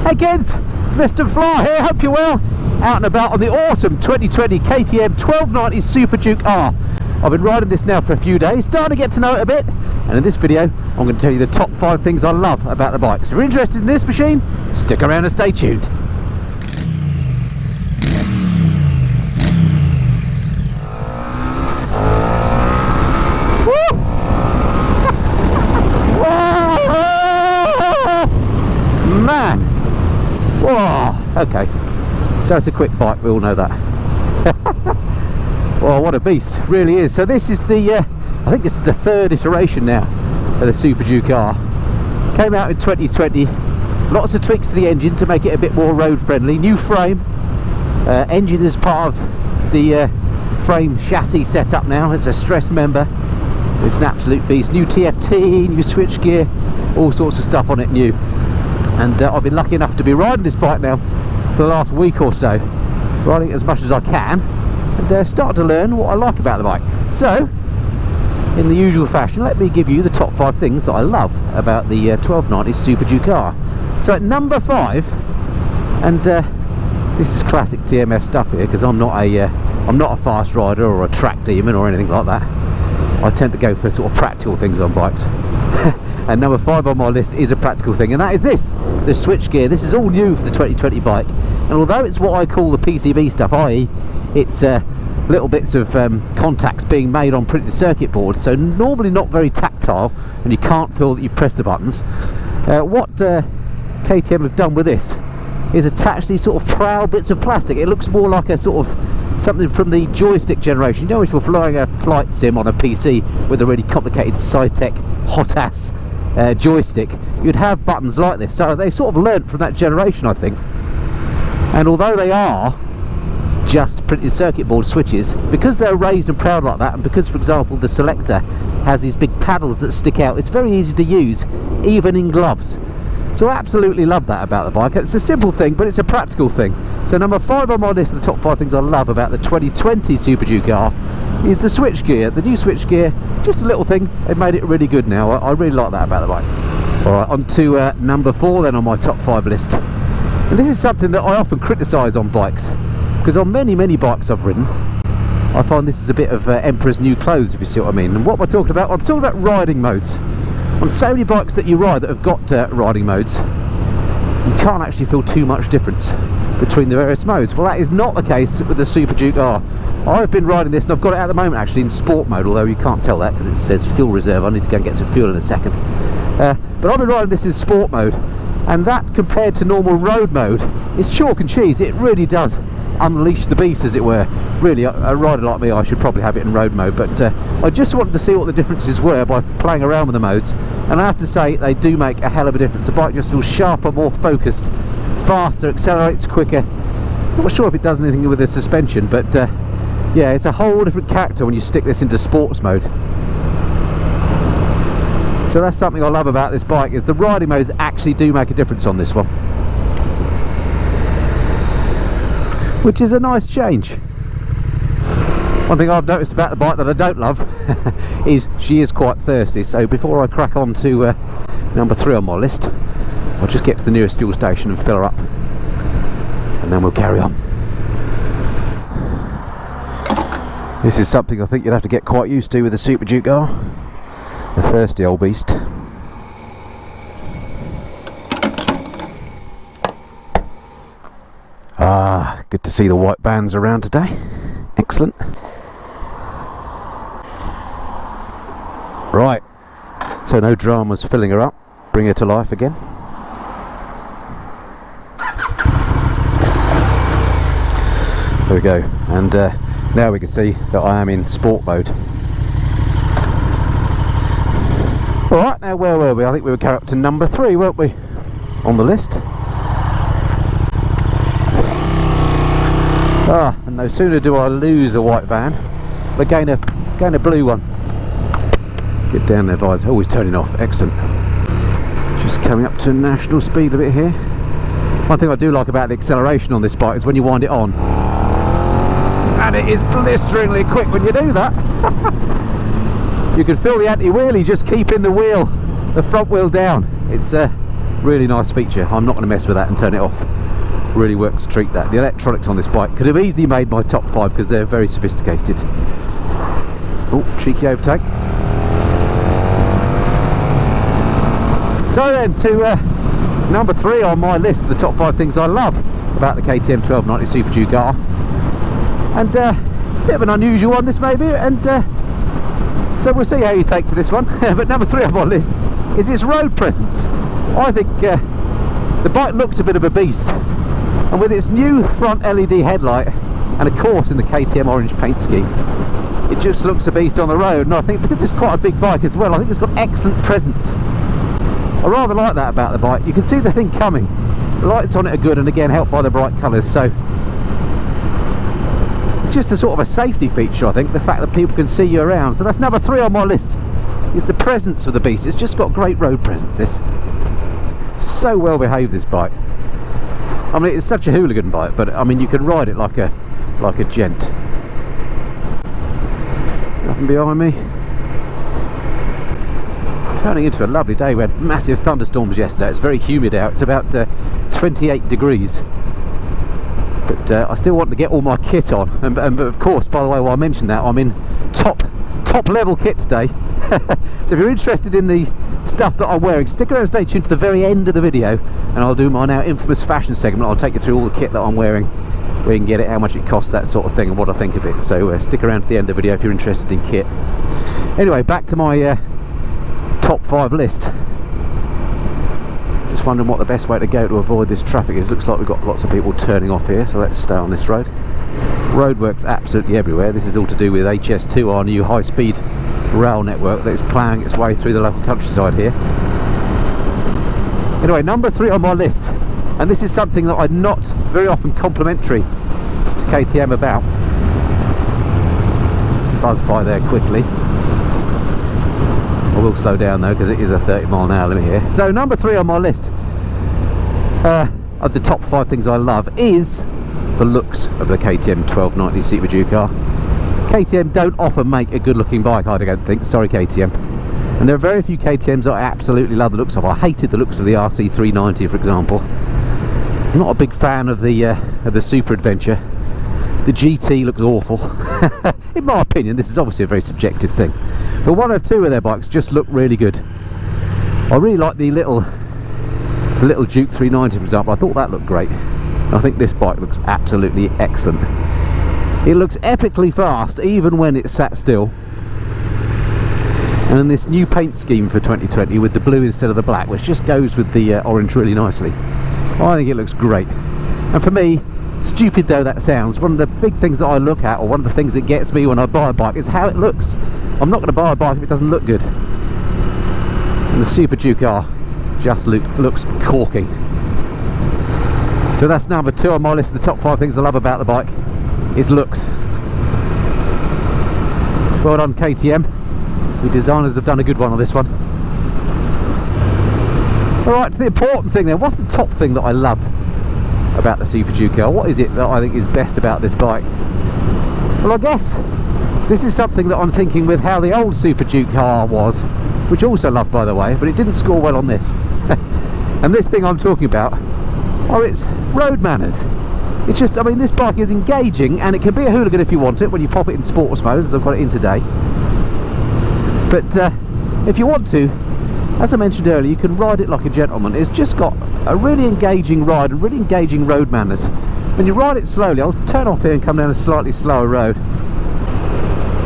Hey kids, it's Mr. Fly here, hope you're well. Out and about on the awesome 2020 KTM 1290 SuperDuke R. I've been riding this now for a few days, starting to get to know it a bit, and in this video I'm going to tell you the top 5 things I love about the bike. So if you're interested in this machine, stick around and stay tuned. Man, whoa, okay, so it's a quick bike, we all know that. Well, what a beast, really is. So this is the I think this is the 3rd iteration now of the SuperDuke R. Came out in 2020, lots of tweaks to the engine to make it a bit more road friendly. New frame, engine is part of the frame chassis setup now. It's a stress member. It's an absolute beast. New TFT, new switchgear, all sorts of stuff on it new. And I've been lucky enough to be riding this bike now for the last week or so, riding it as much as I can, and start to learn what I like about the bike. So, in the usual fashion, let me give you the top 5 things that I love about the 1290 SuperDuke R. So at number 5, and this is classic TMF stuff here, because I'm not a fast rider or a track demon or anything like that. I tend to go for sort of practical things on bikes. And number 5 on my list is a practical thing, and that is this, the switchgear. This is all new for the 2020 bike, and although it's what I call the PCB stuff, i.e. it's little bits of contacts being made on printed circuit boards, so normally not very tactile, and you can't feel that you've pressed the buttons. What KTM have done with this is attach these sort of proud bits of plastic. It looks more like a sort of something from the joystick generation. You know, if you're flying a flight sim on a PC with a really complicated Sci-Tech hot-ass joystick, you'd have buttons like this. So they sort of learnt from that generation, I think. And although they are just printed circuit board switches, because they're raised and proud like that, and because, for example, the selector has these big paddles that stick out, it's very easy to use, even in gloves. So I absolutely love that about the bike. It's a simple thing, but it's a practical thing. So number 5 on my list of the top 5 things I love about the 2020 SuperDuke R is the switchgear. The new switchgear, just a little thing, they've made it really good now. I really like that about the bike. Alright, on to number 4 then on my top 5 list. And this is something that I often criticise on bikes, because on many bikes I've ridden, I find this is a bit of Emperor's New Clothes, if you see what I mean. And what am I talking about? I'm talking about riding modes. On so many bikes that you ride that have got riding modes, you can't actually feel too much difference between the various modes. Well, that is not the case with the SuperDuke R. I've been riding this, and I've got it at the moment actually in sport mode, although you can't tell that because it says fuel reserve. I need to go and get some fuel in a second. But I've been riding this in sport mode, and that compared to normal road mode is chalk and cheese. It really does unleash the beast, as it were. Really, a rider like me, I should probably have it in road mode, but I just wanted to see what the differences were by playing around with the modes, and I have to say they do make a hell of a difference. The bike just feels sharper, more focused, faster, accelerates quicker. I'm not sure if it does anything with the suspension, but yeah, it's a whole different character when you stick this into sports mode. So that's something I love about this bike, is the riding modes actually do make a difference on this one, which is a nice change. One thing I've noticed about the bike that I don't love is she is quite thirsty. So before I crack on to number 3 on my list, I'll just get to the nearest fuel station and fill her up, and then we'll carry on. This is something I think you'd have to get quite used to with the SuperDuke R. The thirsty old beast. Ah, good to see the white vans around today. Excellent. Right, so no dramas filling her up. Bring her to life again. There we go, and now we can see that I am in sport mode. Alright, now where were we? I think we were carried up to number 3, weren't we, on the list? Ah, and no sooner do I lose a white van, but gain a blue one. Get down there, guys. Oh, he's turning off. Excellent. Just coming up to national speed a bit here. One thing I do like about the acceleration on this bike is when you wind it on, and it is blisteringly quick when you do that. You can feel the anti-wheelie just keeping the front wheel down. It's Really nice feature. I'm not going to mess with that and turn it off. Really works to treat that. The electronics on this bike could have easily made my top 5 because they're very sophisticated. Oh, cheeky overtake. So then to number 3 on my list of the top 5 things I love about the KTM 1290 SuperDuke R. And a bit of an unusual one this maybe, and so we'll see how you take to this one. But number 3 on my list is its road presence. I think the bike looks a bit of a beast, and with its new front LED headlight and of course in the KTM orange paint scheme, it just looks a beast on the road. And I think because it's quite a big bike as well, I think it's got excellent presence. I rather like that about the bike. You can see the thing coming. The lights on it are good, and again helped by the bright colours, so it's just a sort of a safety feature, I think, the fact that people can see you around. So that's number 3 on my list, is the presence of the beast. It's just got great road presence, this. So well behaved, this bike. I mean, it's such a hooligan bike, but I mean, you can ride it like a gent. Nothing behind me. Turning into a lovely day. We had massive thunderstorms yesterday. It's very humid out. It's about 28 degrees. But I still want to get all my kit on. And of course, by the way, while I mentioned that, I'm in top level kit today. So if you're interested in the stuff that I'm wearing, stick around and stay tuned to the very end of the video, and I'll do my now infamous fashion segment. I'll take you through all the kit that I'm wearing, where you can get it, how much it costs, that sort of thing, and what I think of it. So stick around to the end of the video if you're interested in kit. Anyway, back to my top 5 list. Just wondering what the best way to go to avoid this traffic is. Looks like we've got lots of people turning off here, so let's stay on this road. Roadworks absolutely everywhere. This is all to do with HS2, our new high-speed rail network that is ploughing its way through the local countryside here. Anyway, number 3 on my list, and this is something that I'm not very often complimentary to KTM about. Just buzz by there quickly. I will slow down though, because it is a 30-mile-an-hour limit here. So number 3 on my list of the top 5 things I love is the looks of the KTM 1290 SuperDuke R. KTM don't often make a good looking bike, I don't think. Sorry KTM. And there are very few KTMs that I absolutely love the looks of. I hated the looks of the RC390, for example. I'm not a big fan of the Super Adventure. The GT looks awful. In my opinion, this is obviously a very subjective thing, but 1 or 2 of their bikes just look really good. I really like the little Duke 390, for example. I thought that looked great. I think this bike looks absolutely excellent. It looks epically fast even when it's sat still, and in this new paint scheme for 2020 with the blue instead of the black, which just goes with the orange really nicely, I think it looks great. And for me, stupid though that sounds, one of the big things that I look at, or one of the things that gets me when I buy a bike, is how it looks. I'm not going to buy a bike if it doesn't look good, and the SuperDuke R just looks corking. So that's number 2 on my list of the top 5 things I love about the bike. Its looks. Well done KTM, the designers have done a good one on this one. Alright, to the important thing then. What's the top thing that I love about the SuperDuke R? What is it that I think is best about this bike? Well, I guess this is something that I'm thinking with how the old SuperDuke R was, which also loved by the way, but it didn't score well on this. And this thing I'm talking about are its road manners. It's just, I mean, this bike is engaging, and it can be a hooligan if you want it when you pop it in sports mode, as I've got it in today. But if you want to, as I mentioned earlier, you can ride it like a gentleman. It's just got a really engaging ride and really engaging road manners. When you ride it slowly, I'll turn off here and come down a slightly slower road.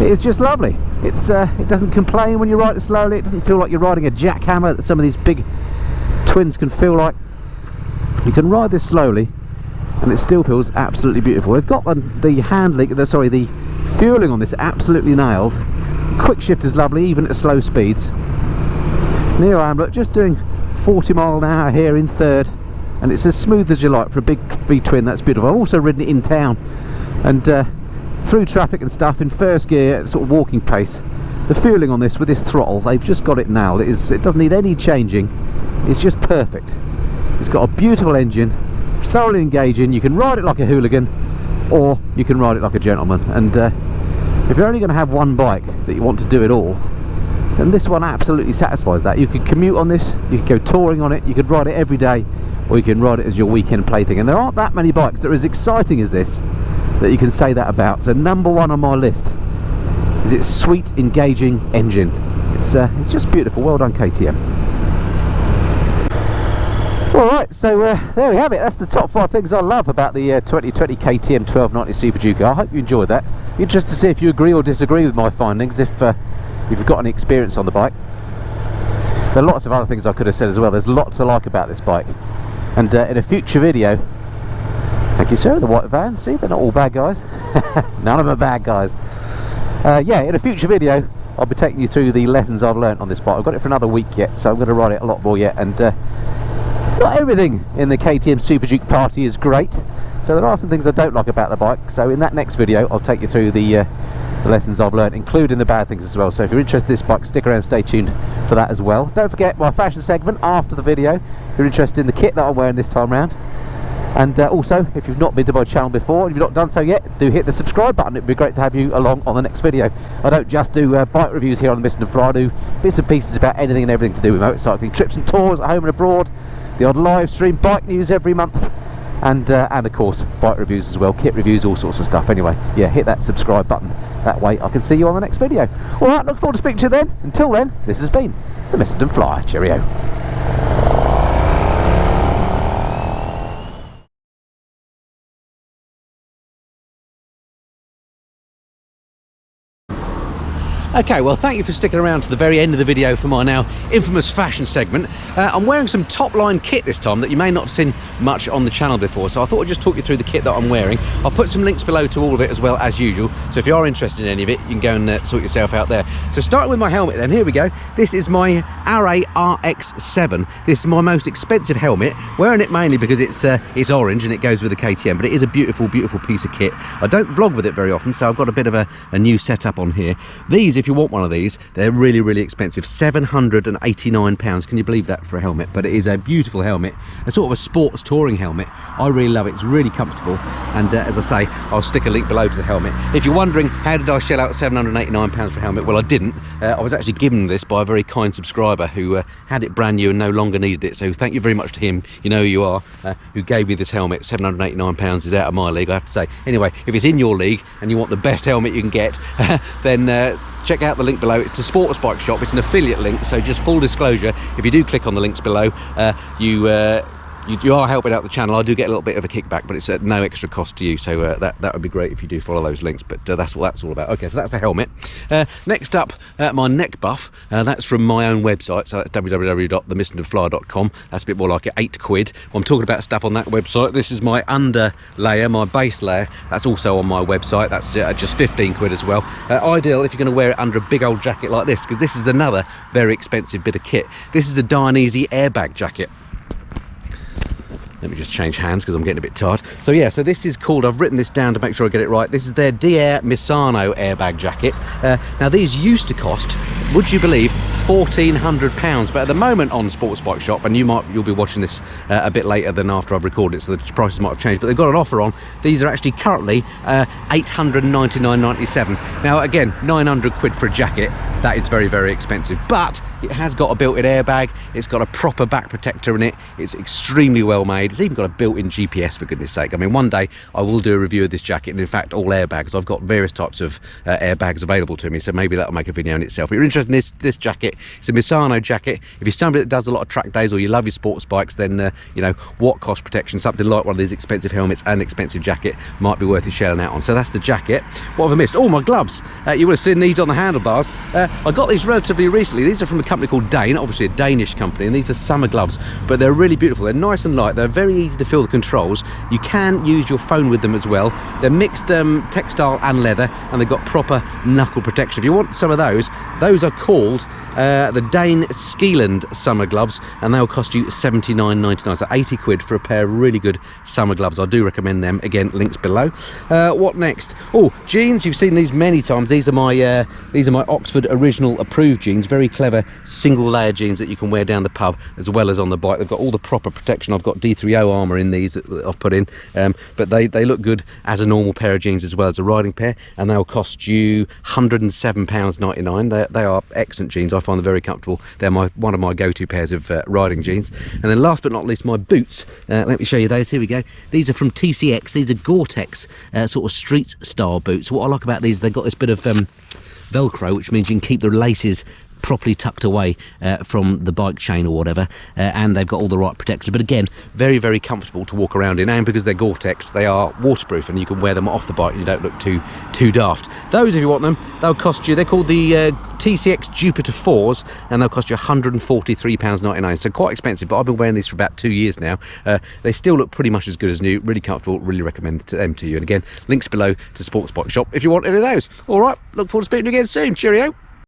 It is just lovely. It doesn't complain when you ride it slowly. It doesn't feel like you're riding a jackhammer that some of these big twins can feel like. You can ride this slowly and it still feels absolutely beautiful. They've got the handling, the fueling on this absolutely nailed. Quick shift is lovely even at slow speeds. And here I am, look, just doing 40 mile an hour here in third, and it's as smooth as you like for a big V-twin. That's beautiful. I've also ridden it in town and through traffic and stuff in first gear at sort of walking pace. The fueling on this with this throttle, they've just got it nailed. It doesn't need any changing. It's just perfect. It's got a beautiful engine, thoroughly engaging. You can ride it like a hooligan, or you can ride it like a gentleman. And if you're only going to have one bike that you want to do it all, And this one absolutely satisfies that. You could commute on this, you could go touring on it, you could ride it every day, or you can ride it as your weekend plaything. And there aren't that many bikes that are as exciting as this that you can say that about. So number one on my list is its sweet, engaging engine. It's just beautiful. Well done, KTM. Alright, so there we have it. That's the top 5 things I love about the 2020 KTM 1290 SuperDuke R. I hope you enjoyed that. Interested to see if you agree or disagree with my findings, if you've got any experience on the bike. There are lots of other things I could have said as well. There's lots to like about this bike. And in a future video, thank you sir, the white van, see, they're not all bad guys. None of them are bad guys. Yeah, in a future video, I'll be taking you through the lessons I've learnt on this bike. I've got it for another week yet, so I'm going to ride it a lot more yet. And not everything in the KTM SuperDuke party is great, so there are some things I don't like about the bike. So in that next video, I'll take you through the lessons I've learned, including the bad things as well. So if you're interested in this bike, stick around, stay tuned for that as well. Don't forget my fashion segment after the video if you're interested in the kit that I'm wearing this time round. And also, if you've not been to my channel before and you've not done so yet, do hit the subscribe button. It'd be great to have you along on the next video. I don't just do bike reviews here on the Mist and Fly. I do bits and pieces about anything and everything to do with motorcycling, trips and tours at home and abroad, the odd live stream, bike news every month, and of course bike reviews as well, kit reviews, all sorts of stuff. Anyway, yeah, hit that subscribe button. That way I can see you on the next video. Alright, look forward to speaking to you then. Until then, this has been the Mist and Fly. Cheerio. Okay, well, thank you for sticking around to the very end of the video for my now infamous fashion segment. I'm wearing some top line kit this time that you may not have seen much on the channel before, so I thought I'd just talk you through the kit that I'm wearing. I'll put some links below to all of it as well, as usual, so if you are interested in any of it, you can go and sort yourself out there. So starting with my helmet then, here we go. This is my Array RX7. This is my most expensive helmet, wearing it mainly because it's orange and it goes with the KTM, but it is a beautiful, beautiful piece of kit. I don't vlog with it very often, so I've got a bit of a new setup on here. These, if you want one of these, they're really, really expensive. £789. Can you believe that for a helmet? But it is a beautiful helmet, a sort of a sports touring helmet. I really love it. It's really comfortable, and as I say, I'll stick a link below to the helmet. If you're wondering how did I shell out £789 for a helmet, well, I didn't. I was actually given this by a very kind subscriber who had it brand new and no longer needed it, so thank you very much to him. You know who you are, who gave me this helmet. £789 is out of my league, I have to say. Anyway, if it's in your league and you want the best helmet you can get, then check out the link below. It's the Sports Bike Shop. It's an affiliate link, so just full disclosure, if you do click on the links below, you are helping out the channel. I do get a little bit of a kickback, but it's at no extra cost to you, so that would be great if you do follow those links. But that's what that's all about. Okay, so that's the helmet. Next up, my neck buff. That's from my own website, so that's www.themistandfly.com. That's a bit more like £8. Well, I'm talking about stuff on that website. This is my under layer, my base layer. That's also on my website. That's just £15 as well. Ideal if you're going to wear it under a big old jacket like this, because this is another very expensive bit of kit. This is a Dainese airbag jacket. Let me just change hands because I'm getting a bit tired. So yeah, so this is called, I've written this down to make sure I get it right. This is their D'Air Misano airbag jacket. Now these used to cost, would you believe, £1,400, but at the moment on Sports Bike Shop, and you'll be watching this a bit later than after I've recorded it, so the prices might have changed, but they've got an offer on. These are actually currently £899.97. Now again, £900 for a jacket. That is very, very expensive, but it has got a built-in airbag. It's got a proper back protector in it. It's extremely well made. It's even got a built-in GPS, for goodness sake. I mean, one day I will do a review of this jacket, and in fact all airbags. I've got various types of airbags available to me, so maybe that'll make a video in itself. If you're interested in this jacket, it's a Misano jacket. If you're somebody that does a lot of track days, or you love your sports bikes, then you know, what cost protection, something like one of these expensive helmets and expensive jacket might be worth you shelling out on. So that's the jacket. What have I missed? Oh, my gloves. You would have seen these on the handlebars. I got these relatively recently. These are from a company called Dane, obviously a Danish company, and these are summer gloves, but they're really beautiful. They're nice and light. They're very easy to feel the controls. You can use your phone with them as well. They're mixed textile and leather, and they've got proper knuckle protection. If you want some of those are called the Dane Skiland summer gloves, and they'll cost you £79.99, so £80 for a pair of really good summer gloves. I do recommend them. Again, links below. What next? Oh, jeans. You've seen these many times. These are my Oxford original approved jeans. Very clever single layer jeans that you can wear down the pub as well as on the bike. They've got all the proper protection. I've got D3O armour in these that I've put in, but they look good as a normal pair of jeans as well as a riding pair, and they'll cost you £107.99. They are excellent jeans. I find them very comfortable. They're one of my go-to pairs of riding jeans. And then last but not least, my boots. Let me show you those. Here we go. These are from TCX. These are Gore-Tex sort of street style boots. What I like about these, they've got this bit of Velcro, which means you can keep the laces properly tucked away from the bike chain or whatever, and they've got all the right protection. But again, very, very comfortable to walk around in, and because they're Gore-Tex, they are waterproof and you can wear them off the bike and you don't look too daft. Those, if you want them, they'll cost you, they're called the TCX Jupiter 4s, and they'll cost you £143.99, so quite expensive, but I've been wearing these for about 2 years now. They still look pretty much as good as new, really comfortable, really recommend them to you. And again, links below to Sports Bike Shop if you want any of those. All right, look forward to speaking to you again soon. Cheerio.